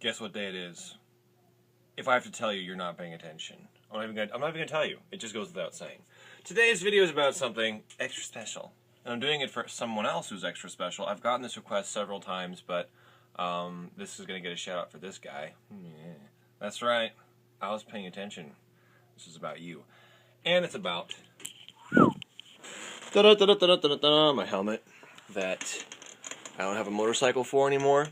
Guess what day it is? If I have to tell you, you're not paying attention. I'm not even gonna tell you. It just goes without saying. Today's video is about something extra special. And I'm doing it for someone else who's extra special. I've gotten this request several times, but this is gonna get a shout out for this guy. Yeah. That's right. I was paying attention. This is about you. And it's about my helmet that I don't have a motorcycle for anymore.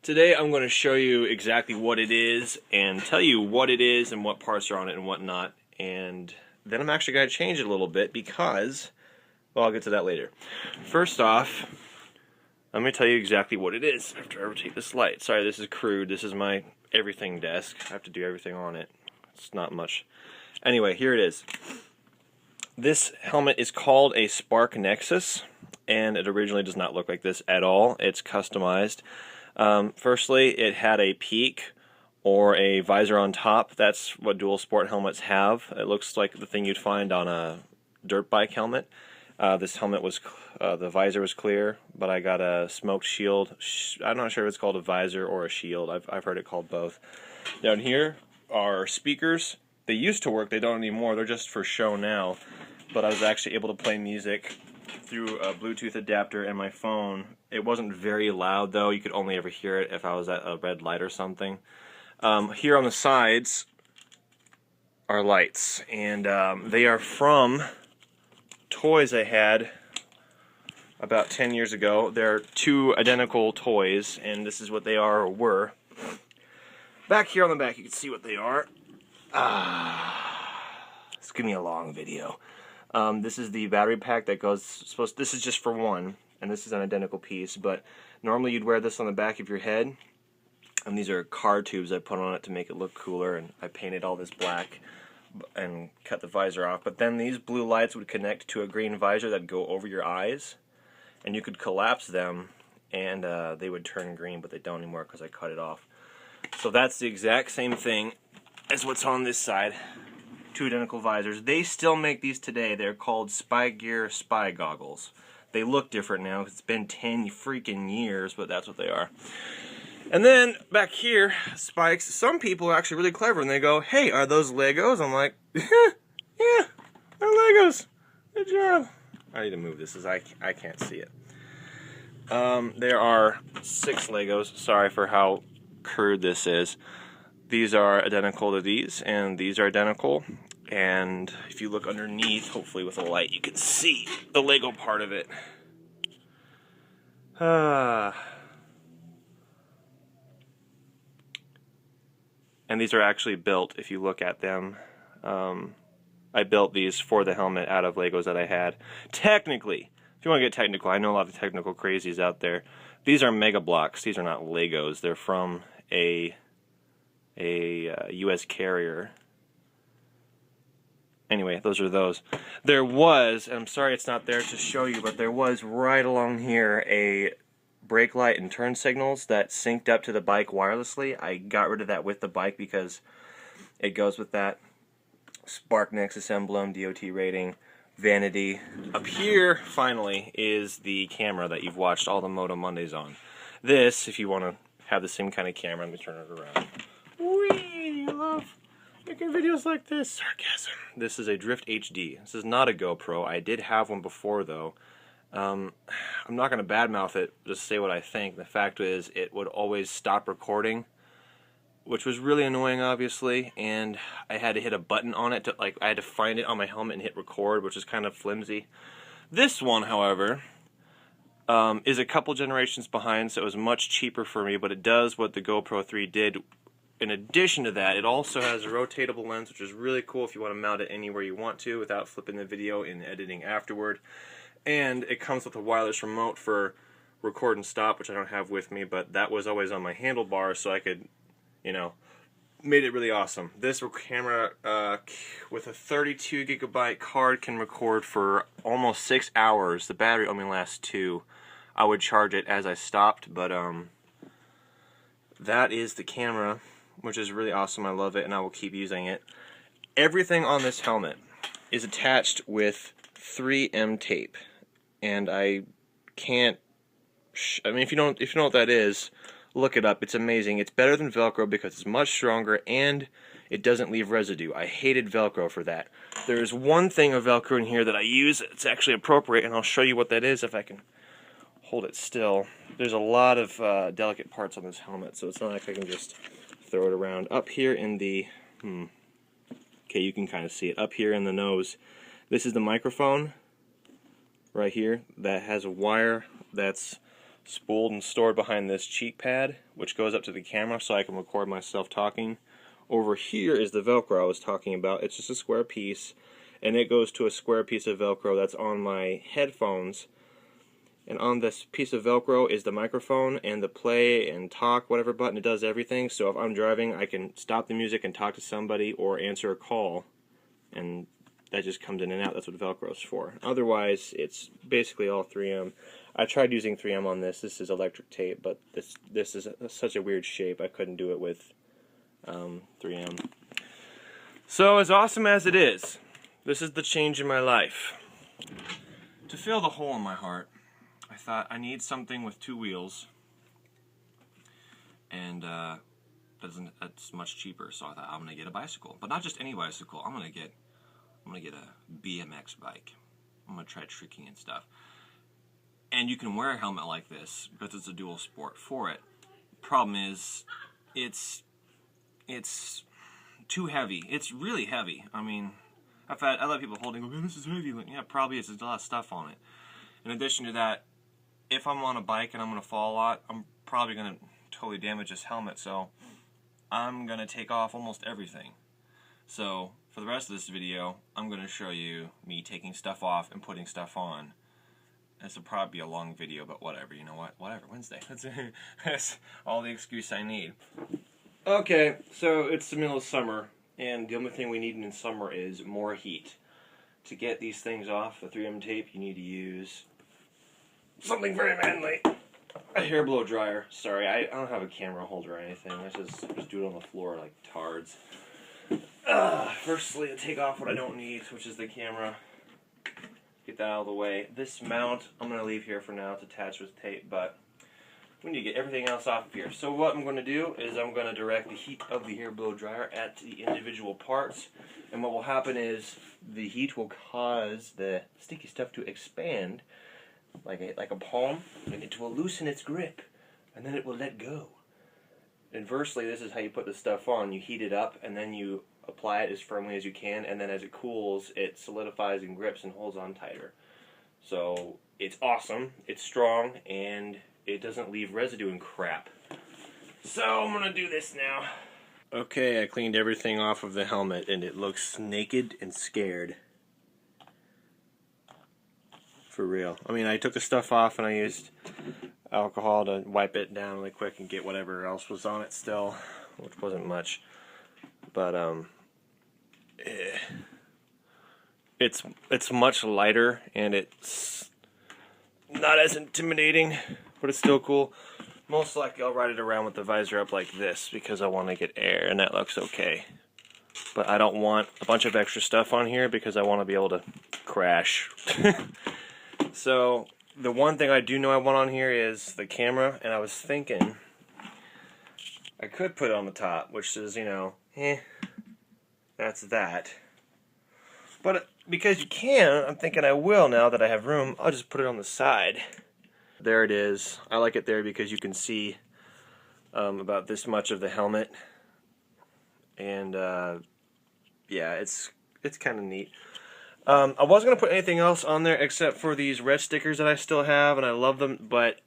Today I'm going to show you exactly what it is and tell you what it is and what parts are on it and what not. And then I'm actually going to change it a little bit because, well, I'll get to that later. First off, let me tell you exactly what it is after I rotate this light. Sorry, this is crude. This is my everything desk. I have to do everything on it. It's not much. Anyway, here it is. This helmet is called a Spark Nexus, and it originally does not look like this at all. It's customized. Firstly, it had a peak or a visor on top. That's what dual sport helmets have. It looks like the thing you'd find on a dirt bike helmet. This helmet was, the visor was clear, but I got a smoked shield. I'm not sure if it's called a visor or a shield. I've heard it called both. Down here are speakers. They used to work, they don't anymore. They're just for show now. But I was actually able to play music through a Bluetooth adapter and my phone. It wasn't very loud though. You could only ever hear it if I was at a red light or something. Here on the sides are lights, and they are from toys I had about 10 years ago. They're two identical toys, and this is what they are or were. Back here on the back you can see what they are. It's gonna be a long video. This is the battery pack that goes, this is just for one, and this is an identical piece, but normally you'd wear this on the back of your head, and these are car tubes I put on it to make it look cooler, and I painted all this black and cut the visor off, but then these blue lights would connect to a green visor that'd go over your eyes, and you could collapse them, and they would turn green, but they don't anymore because I cut it off. So that's the exact same thing as what's on this side. Two identical visors. They still make these today. They're called Spy Gear Spy Goggles. They look different now. It's been 10 freaking years, but that's what they are. And then back here, spikes. Some people are actually really clever and they go, "Hey, are those Legos?" I'm like, yeah, they're Legos. Good job. I need to move this as I can't see it. There are 6 Legos. Sorry for how crude this is. These are identical to these, and these are identical. And if you look underneath, hopefully with a light, you can see the Lego part of it. And these are actually built, if you look at them. I built these for the helmet out of Legos that I had. Technically, if you want to get technical, I know a lot of technical crazies out there. These are Mega Blocks. These are not Legos. They're from a U.S. carrier. Anyway, those are those. There was, and I'm sorry it's not there to show you, but there was right along here a brake light and turn signals that synced up to the bike wirelessly. I got rid of that with the bike because it goes with that Spark Nexus emblem, DOT rating, vanity. Up here, finally, is the camera that you've watched all the Moto Mondays on. This, if you want to have the same kind of camera, let me turn it around. Whee! You love making videos like this. Sarcasm. This is a Drift HD. This is not a GoPro. I did have one before, though. I'm not going to badmouth it, just say what I think. The fact is, it would always stop recording, which was really annoying, obviously, and I had to hit a button on it. I had to find it on my helmet and hit record, which is kind of flimsy. This one, however, is a couple generations behind, so it was much cheaper for me, but it does what the GoPro 3 did. In addition to that, it also has a rotatable lens, which is really cool if you want to mount it anywhere you want to without flipping the video and editing afterward. And it comes with a wireless remote for record and stop, which I don't have with me, but that was always on my handlebar, so I could, you know, made it really awesome. This camera with a 32 gigabyte card can record for almost 6 hours. The battery only lasts 2. I would charge it as I stopped, but that is the camera, which is really awesome. I love it, and I will keep using it. Everything on this helmet is attached with 3M tape, and I can't. I mean, if you know what that is, Look it up. It's amazing. It's better than Velcro because it's much stronger and it doesn't leave residue. I hated Velcro for that. There's one thing of Velcro in here that I use. It's actually appropriate, and I'll show you what that is if I can hold it still. There's a lot of delicate parts on this helmet, so it's not like I can just throw it around. Up here in the... Okay, you can kind of see it. Up here in the nose, this is the microphone right here that has a wire that's spooled and stored behind this cheek pad, which goes up to the camera so I can record myself talking. Over here is the Velcro I was talking about. It's just a square piece, and it goes to a square piece of Velcro that's on my headphones. And on this piece of Velcro is the microphone and the play and talk, whatever button. It does everything. So if I'm driving, I can stop the music and talk to somebody or answer a call. And that just comes in and out. That's what Velcro's for. Otherwise, it's basically all 3M. I tried using 3M on this. This is electric tape, but this is such a weird shape. I couldn't do it with 3M. So as awesome as it is, this is the change in my life. To fill the hole in my heart, I thought I need something with 2 wheels, and it's much cheaper. So I thought I'm gonna get a bicycle, but not just any bicycle. I'm gonna get a BMX bike. I'm gonna try tricking and stuff. And you can wear a helmet like this because it's a dual sport for it. Problem is, it's too heavy. It's really heavy. I mean, I've had other people holding, oh, this is heavy. Like, yeah, probably it's a lot of stuff on it. In addition to that, if I'm on a bike and I'm going to fall a lot, I'm probably going to totally damage this helmet, so I'm going to take off almost everything. So, for the rest of this video, I'm going to show you me taking stuff off and putting stuff on. This will probably be a long video, but whatever, you know what? Whatever, Wednesday. That's all the excuse I need. Okay, so it's the middle of summer, and the only thing we need in summer is more heat. To get these things off the 3M tape, you need to use something very manly. A hair blow dryer. Sorry, I don't have a camera holder or anything. I just do it on the floor like tards. Firstly, take off what I don't need, which is the camera. Get that out of the way. This mount, I'm going to leave here for now. It's attached with tape, but we need to get everything else off of here. So what I'm going to do is I'm going to direct the heat of the hair blow dryer at the individual parts, and what will happen is the heat will cause the sticky stuff to expand like a palm, and it will loosen its grip, and then it will let go. Inversely, this is how you put the stuff on. You heat it up, and then you apply it as firmly as you can, and then as it cools, it solidifies and grips and holds on tighter. So it's awesome, it's strong, and it doesn't leave residue and crap. So I'm gonna do this now. Okay, I cleaned everything off of the helmet, and it looks naked and scared. For real. I mean, I took the stuff off and I used alcohol to wipe it down really quick and get whatever else was on it still, which wasn't much. But it's much lighter, and it's not as intimidating, but it's still cool. Most likely I'll ride it around with the visor up like this because I want to get air, and that looks okay. But I don't want a bunch of extra stuff on here because I want to be able to crash. So the one thing I do know I want on here is the camera, and I was thinking I could put it on the top, which is, you know, that's that. But because you can, I'm thinking I will now that I have room. I'll just put it on the side. There it is. I like it there because you can see about this much of the helmet, and yeah, it's kind of neat. I wasn't going to put anything else on there except for these red stickers that I still have, and I love them, but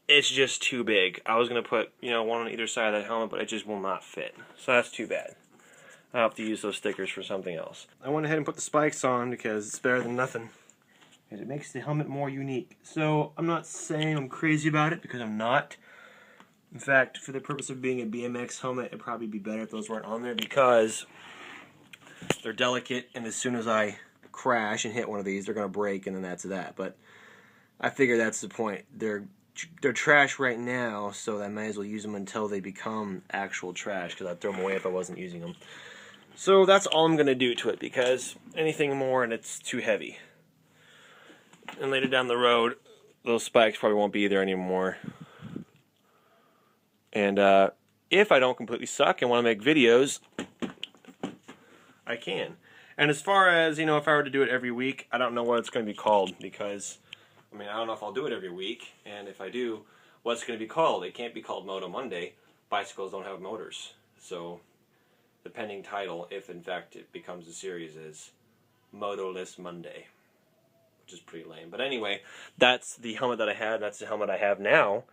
it's just too big. I was going to put, you know, one on either side of that helmet, but it just will not fit. So that's too bad. I'll have to use those stickers for something else. I went ahead and put the spikes on because it's better than nothing. Because it makes the helmet more unique. So I'm not saying I'm crazy about it, because I'm not. In fact, for the purpose of being a BMX helmet, it'd probably be better if those weren't on there, because they're delicate, and as soon as I crash and hit one of these, they're going to break, and then that's that. But I figure that's the point. They're trash right now, so I might as well use them until they become actual trash, because I'd throw them away if I wasn't using them. So that's all I'm going to do to it, because anything more and it's too heavy. And later down the road, those spikes probably won't be there anymore. And if I don't completely suck and want to make videos, I can. And as far as, you know, if I were to do it every week, I don't know what it's going to be called, because, I mean, I don't know if I'll do it every week, and if I do, what's going to be called? It can't be called Moto Monday. Bicycles don't have motors. So the pending title, if in fact it becomes a series, is Motorless Monday, which is pretty lame. But anyway, that's the helmet that I had. That's the helmet I have now.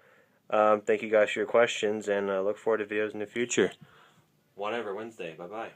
Thank you guys for your questions, and look forward to videos in the future. Whatever, Wednesday. Bye-bye.